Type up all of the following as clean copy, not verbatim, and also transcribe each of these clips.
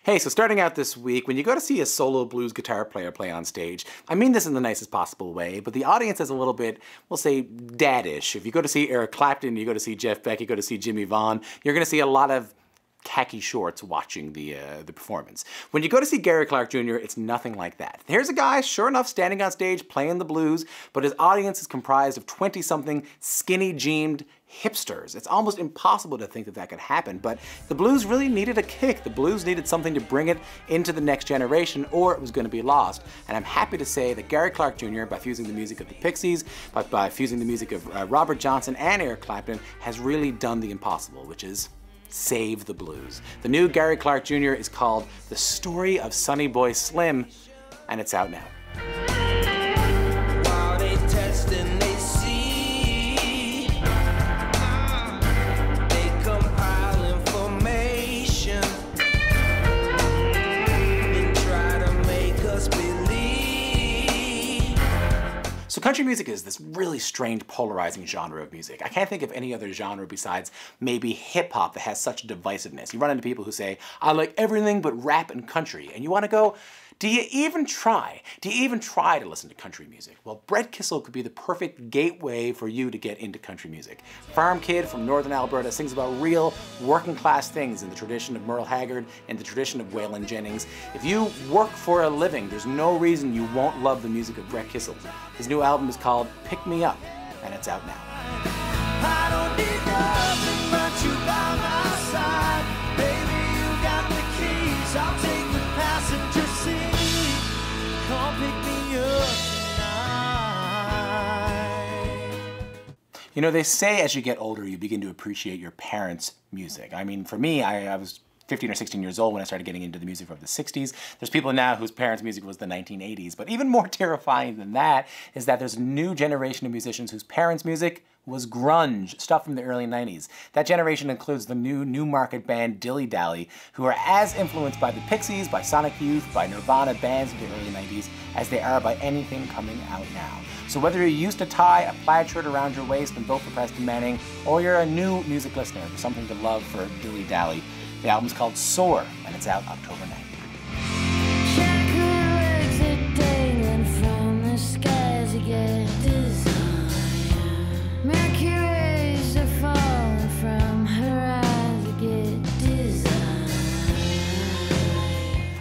Hey, so starting out this week, when you go to see a solo blues guitar player play on stage, I mean this in the nicest possible way, but the audience is a little bit, we'll say, daddish. If you go to see Eric Clapton, you go to see Jeff Beck, you go to see Jimmy Vaughn, you're going to see a lot of khaki shorts watching the performance. When you go to see Gary Clark Jr., it's nothing like that. Here's a guy, sure enough, standing on stage playing the blues, but his audience is comprised of 20-something skinny-jeaned hipsters. It's almost impossible to think that that could happen, but the blues really needed a kick. The blues needed something to bring it into the next generation, or it was going to be lost. And I'm happy to say that Gary Clark Jr., by fusing the music of the Pixies, by fusing the music of Robert Johnson and Eric Clapton, has really done the impossible, which is save the blues. The new Gary Clark Jr. is called The Story of Sonny Boy Slim, and it's out now. While they test and they see, they compile information and try to make us believe. So country music is this really strange, polarizing genre of music. I can't think of any other genre besides maybe hip-hop that has such divisiveness. You run into people who say, I like everything but rap and country. And you want to go, do you even try? Do you even try to listen to country music? Well, Brett Kissel could be the perfect gateway for you to get into country music. Farm kid from northern Alberta, sings about real working class things in the tradition of Merle Haggard and the tradition of Waylon Jennings. If you work for a living, there's no reason you won't love the music of Brett Kissel. His new album is called Pick Me Up, and it's out now. I don't need nothing but you by my side. Baby, you got the keys. I'll take the passenger seat. Come pick me up tonight. You know, they say as you get older, you begin to appreciate your parents' music. I mean, for me, I was 15 or 16 years old when I started getting into the music of the 60s. There's people now whose parents' music was the 1980s. But even more terrifying than that is that there's a new generation of musicians whose parents' music was grunge, stuff from the early 90s. That generation includes the new Newmarket band Dilly, who are as influenced by the Pixies, by Sonic Youth, by Nirvana bands of the early 90s as they are by anything coming out now. So whether you used to tie a plaid shirt around your waist and vote for Preston Manning, or you're a new music listener, there's something to love for Dilly. The album's called Soar, and it's out October 9th.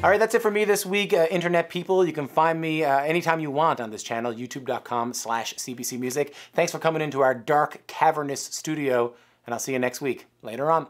All right, that's it for me this week, Internet people. You can find me anytime you want on this channel, youtube.com/cbcmusic. Thanks for coming into our dark, cavernous studio, and I'll see you next week. Later on.